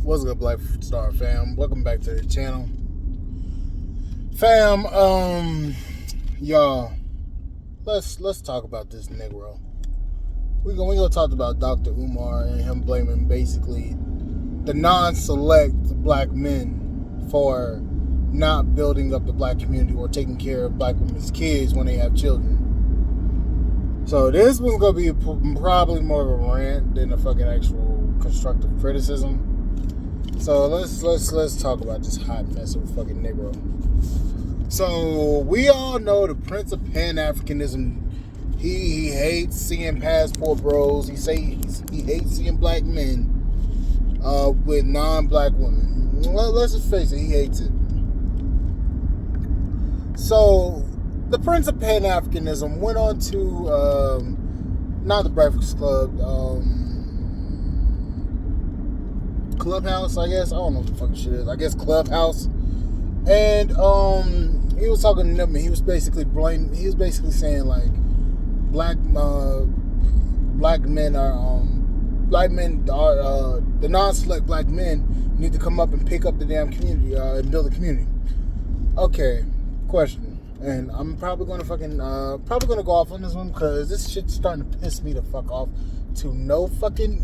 What's good, Black Star fam? Welcome back to the channel. Fam, y'all, let's talk about this Negro. We're gonna talk about Dr. Umar and him blaming basically the non-select black men for not building up the black community or taking care of black women's kids when they have children. So this one's gonna be probably more of a rant than a fucking actual constructive criticism. So let's talk about this hot mess of a fucking Negro. So we all know the Prince of Pan-Africanism. He hates seeing passport bros. He hates seeing black men with non-black women. Well, let's just face it, he hates it. So the Prince of Pan-Africanism went on to not the Breakfast Club, Clubhouse, I guess. I don't know what the fucking shit is. I guess Clubhouse. And he was talking to them, and he was basically saying like black men are the non-select black men need to come up and pick up the damn community and build a community. Okay, question. And I'm probably gonna go off on this one because this shit's starting to piss me the fuck off to no fucking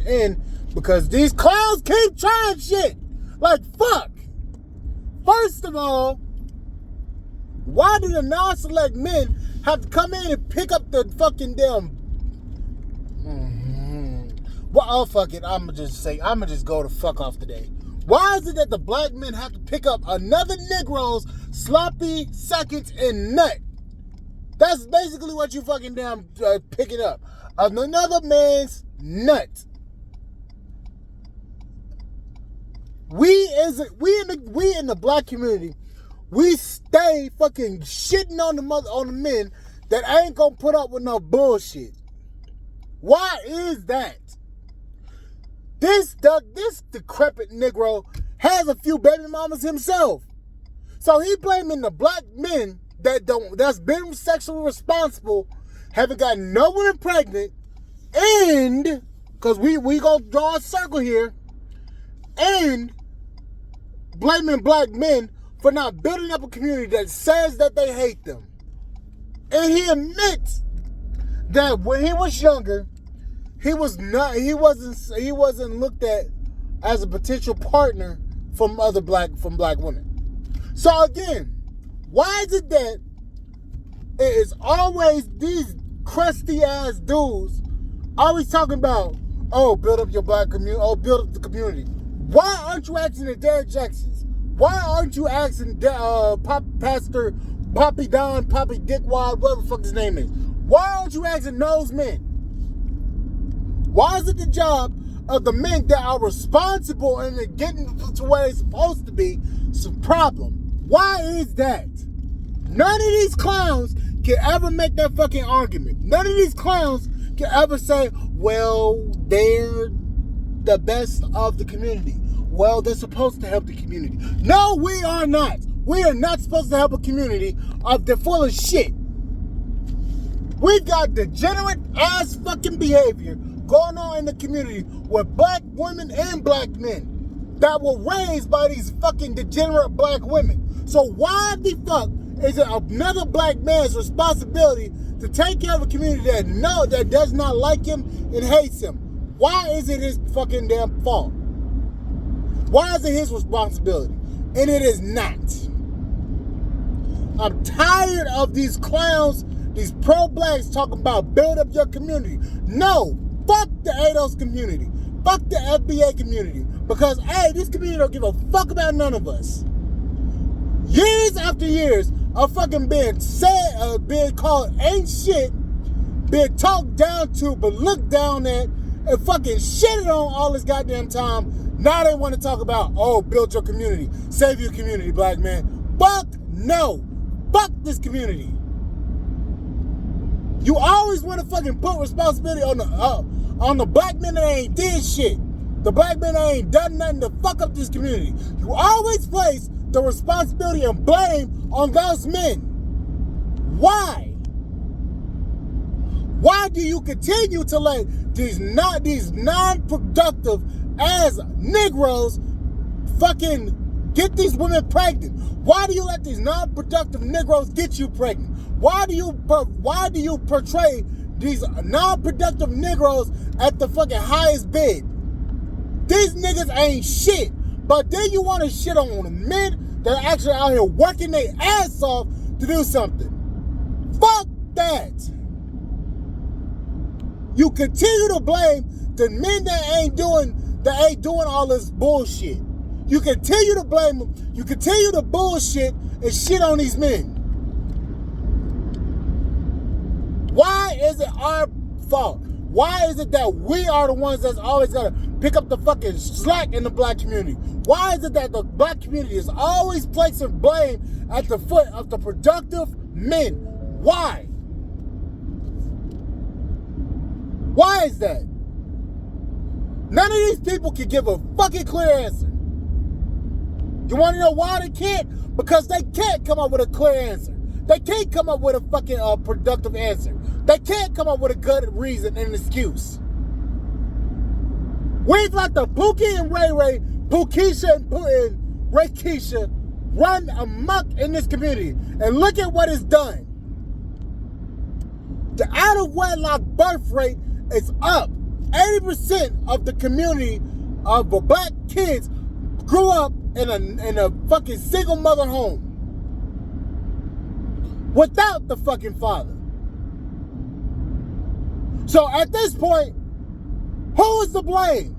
end, because these clowns keep trying shit. Like, fuck. First of all, why do the non-select men have to come in and pick up the fucking damn... Well, oh, fuck it. I'm gonna just go to fuck off today. Why is it that the black men have to pick up another Negro's sloppy seconds and nut? That's basically what you fucking damn picking up. Another man's nut. We in the black community, we stay fucking shitting on the men that ain't gonna put up with no bullshit. Why is that? This decrepit Negro has a few baby mamas himself. So he blaming the black men that's been sexually responsible, haven't got no woman pregnant, and because we gonna draw a circle here, and blaming black men for not building up a community that says that they hate them. And he admits that when he was younger, he wasn't looked at as a potential partner from black women. So again, why is it that it is always these crusty ass dudes always talking about, oh, build up your black community, oh, build up the community? Why aren't you asking the Derrick Jacksons? Why aren't you asking Pastor Poppy Don, Poppy Dickwad, whatever the fuck his name is? Why aren't you asking those men? Why is it the job of the men that are responsible and they're getting to where they're supposed to be? It's a problem. Why is that? None of these clowns can ever make that fucking argument. None of these clowns can ever say, well, they're the best of the community. Well, they're supposed to help the community. No, we are not. We are not supposed to help a community they're full of shit. We've got degenerate ass fucking behavior going on in the community with black women and black men that were raised by these fucking degenerate black women. So why the fuck is it another black man's responsibility to take care of a community that does not like him and hates him? Why is it his fucking damn fault? Why is it his responsibility? And it is not. I'm tired of these clowns, these pro-blacks talking about build up your community. No, fuck the ADOS community. Fuck the FBA community. Because, hey, this community don't give a fuck about none of us. Years after years of fucking being called ain't shit, being talked down to, but looked down at, and fucking shitted on all this goddamn time. Now they want to talk about, oh, build your community. Save your community, black man. Fuck no. Fuck this community. You always want to fucking put responsibility on the black men that ain't did shit. The black men that ain't done nothing to fuck up this community. You always place the responsibility and blame on those men. Why? Why do you continue to let these non-productive, as Negroes fucking get these women pregnant? Why do you let these non-productive Negroes get you pregnant? Why do you portray these non-productive Negroes at the fucking highest bid? These niggas ain't shit. But then you want to shit on the men that are actually out here working their ass off to do something. Fuck that. You continue to blame the men that ain't doing all this bullshit. You continue to blame them. You continue to bullshit and shit on these men. Why is it our fault? Why is it that we are the ones that's always got to pick up the fucking slack in the black community? Why is it that the black community is always placing blame at the foot of the productive men? Why? Why is that? None of these people can give a fucking clear answer. You want to know why they can't? Because they can't come up with a clear answer. They can't come up with a fucking productive answer. They can't come up with a good reason and an excuse. We've let the Pookie and Ray Ray, Pookisha and Ray Keisha run amok in this community. And look at what it's done. The out-of-wedlock birth rate is up. 80% of the community of the black kids grew up in a fucking single mother home without the fucking father. So at this point, who is to blame?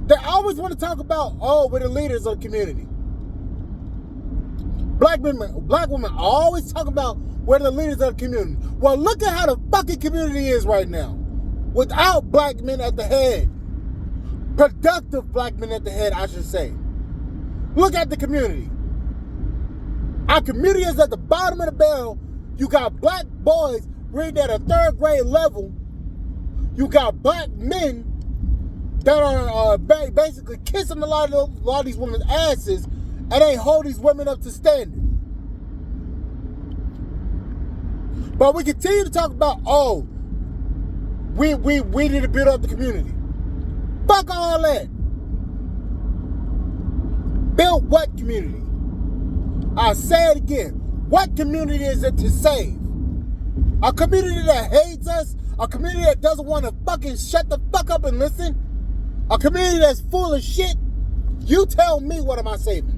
They always want to talk about, oh, we're the leaders of the community. Black women always talk about we're the leaders of the community. Well, look at how the fucking community is right now. Without black men at the head. Productive black men at the head, I should say. Look at the community. Our community is at the bottom of the barrel. You got black boys reading at a third grade level. You got black men that are basically kissing a lot of these women's asses and ain't hold these women up to standard. But we continue to talk about, oh, we need to build up the community. Fuck all that. Build what community? I'll say it again. What community is it to save? A community that hates us? A community that doesn't want to fucking shut the fuck up and listen? A community that's full of shit? You tell me, what am I saving?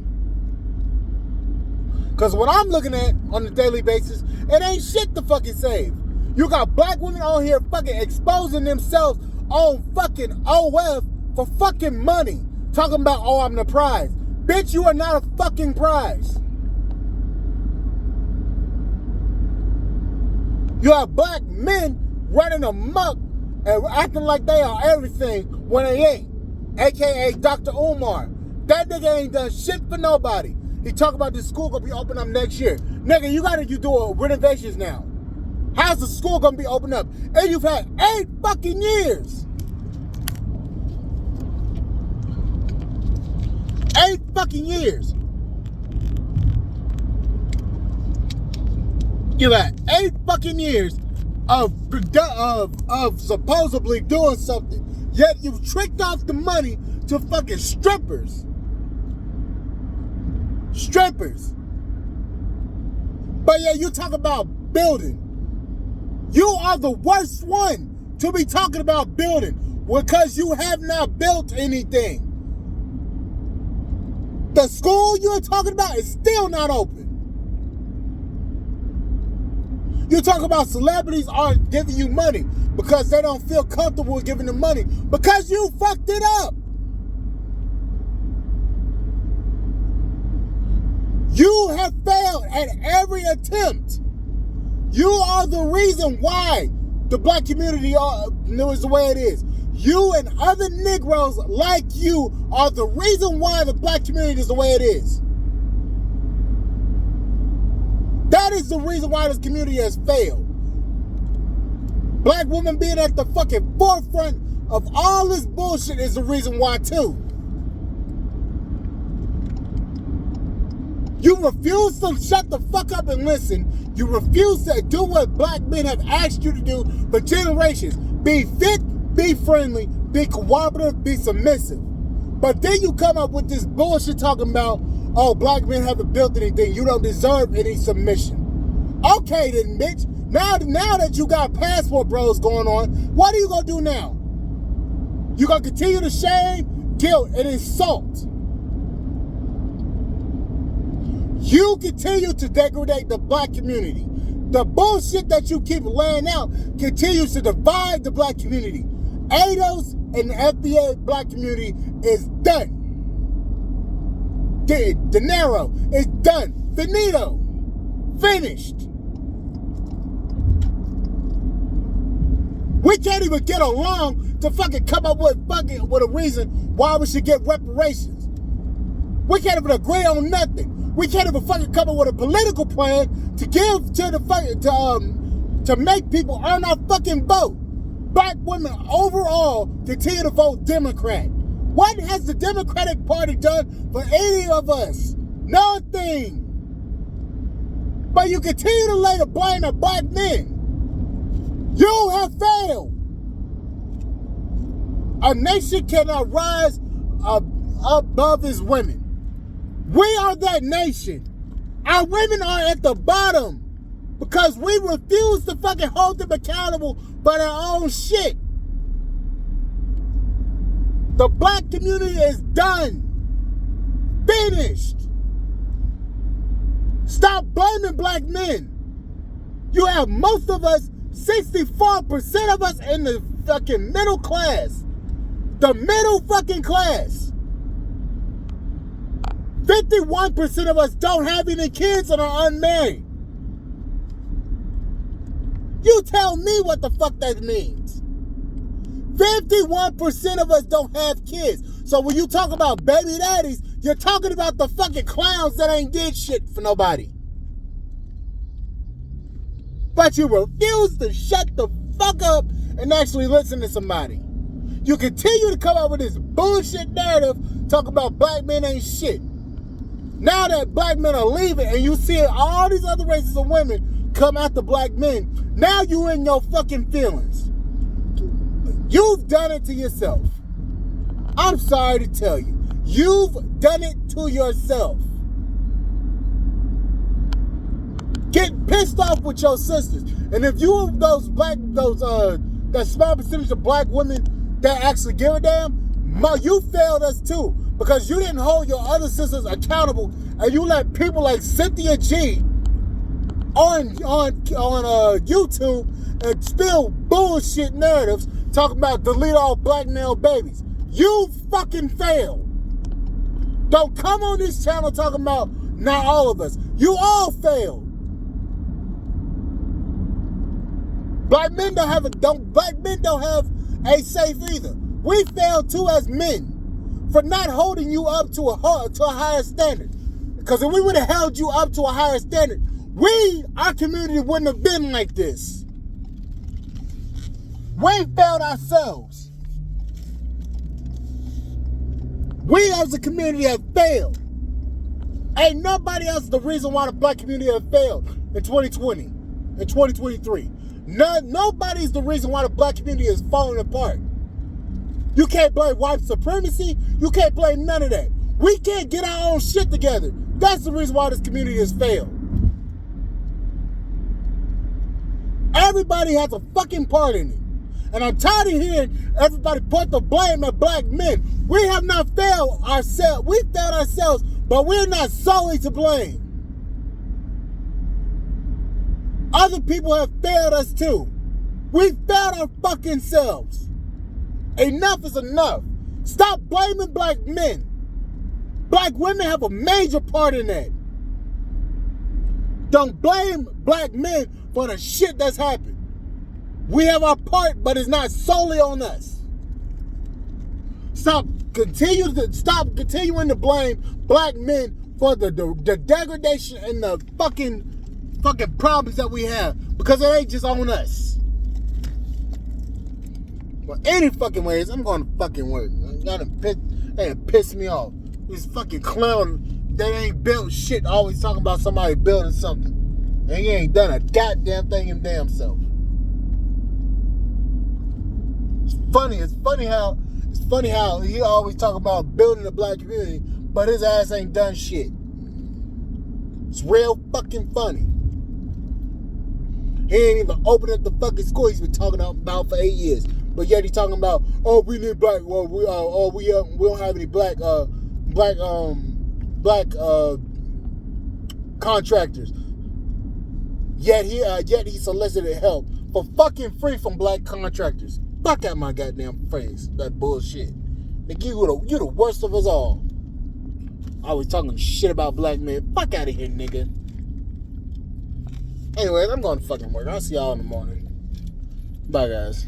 Because what I'm looking at on a daily basis, it ain't shit to fucking save. You got black women on here fucking exposing themselves on fucking OF for fucking money. Talking about, oh, I'm the prize. Bitch, you are not a fucking prize. You have black men running amok and acting like they are everything when they ain't. AKA Dr. Umar. That nigga ain't done shit for nobody. He talk about this school gonna be open up next year. Nigga, you doing renovations now. How's the school gonna be open up? And you've had 8 fucking years. 8 fucking years. You had 8 fucking years of supposedly doing something, yet you've tricked off the money to fucking strippers. Strippers. But yeah, you talk about building. You are the worst one to be talking about building because you have not built anything. The school you're talking about is still not open. You talk about celebrities aren't giving you money because they don't feel comfortable with giving them money because you fucked it up. You have failed at every attempt. You are the reason why the black community is the way it is. You and other Negroes like you are the reason why the black community is the way it is. That is the reason why this community has failed. Black women being at the fucking forefront of all this bullshit is the reason why too. You refuse to shut the fuck up and listen. You refuse to do what black men have asked you to do for generations. Be fit, be friendly, be cooperative, be submissive. But then you come up with this bullshit talking about, oh, black men haven't built anything. You don't deserve any submission. Okay then, bitch. Now that you got passport bros going on, what are you going to do now? You going to continue to shame, guilt, and insult. You continue to degrade the black community. The bullshit that you keep laying out continues to divide the black community. ADOS and the FBA black community is done. De Niro is done. Finito. Finished. We can't even get along to fucking come up with a reason why we should get reparations. We can't even agree on nothing. We can't even fucking come up with a political plan to give to the to make people earn our fucking vote. Black women overall continue to vote Democrat. What has the Democratic Party done for any of us? Nothing. But you continue to lay the blame at black men. You have failed. A nation cannot rise above its women. We are that nation. Our women are at the bottom because we refuse to fucking hold them accountable for their own shit. The black community is done. Finished. Stop blaming black men. You have most of us, 64% of us in the fucking middle class. The middle fucking class. 51% of us don't have any kids and are unmarried. You tell me what the fuck that means. 51% of us don't have kids. So when you talk about baby daddies, you're talking about the fucking clowns that ain't did shit for nobody. But you refuse to shut the fuck up and actually listen to somebody. You continue to come up with this bullshit narrative talking about black men ain't shit. Now that black men are leaving and you see all these other races of women come after black men, now you in your fucking feelings. You've done it to yourself. I'm sorry to tell you. You've done it to yourself. Get pissed off with your sisters. And if you that small percentage of black women that actually give a damn, you failed us too. Because you didn't hold your other sisters accountable and you let people like Cynthia G on YouTube and spill bullshit narratives talking about delete all black male babies. You fucking failed. Don't come on this channel talking about not all of us. You all failed. Black men don't have a safe either. We failed too as men for not holding you up to a higher standard. Because if we would have held you up to a higher standard, our community wouldn't have been like this. We failed ourselves. We as a community have failed. Ain't nobody else the reason why the black community have failed in 2020, in 2023. Nobody's the reason why the black community is falling apart. You can't blame white supremacy. You can't blame none of that. We can't get our own shit together. That's the reason why this community has failed. Everybody has a fucking part in it. And I'm tired of hearing everybody put the blame at black men. We have not failed ourselves. We failed ourselves, but we're not solely to blame. Other people have failed us too. We failed our fucking selves. Enough is enough. Stop blaming black men. Black women have a major part in that. Don't blame black men for the shit that's happened. We have our part, but it's not solely on us. Stop continuing to blame black men for the degradation and the fucking problems that we have, because it ain't just on us. But any fucking ways, I'm going to fucking work. That piss me off. These fucking clowns that ain't built shit always talking about somebody building something. And he ain't done a goddamn thing himself. It's funny how he always talk about building the black community, but his ass ain't done shit. It's real fucking funny. He ain't even opened up the fucking school he's been talking about for 8 years. But yet he's talking about, oh, we need black. Well, we don't have any black contractors. Yet he solicited help for fucking free from black contractors. Fuck out my goddamn face. That bullshit. Nigga, you the worst of us all. Always talking shit about black men. Fuck out of here, nigga. Anyways, I'm going to fucking work. I'll see y'all in the morning. Bye, guys.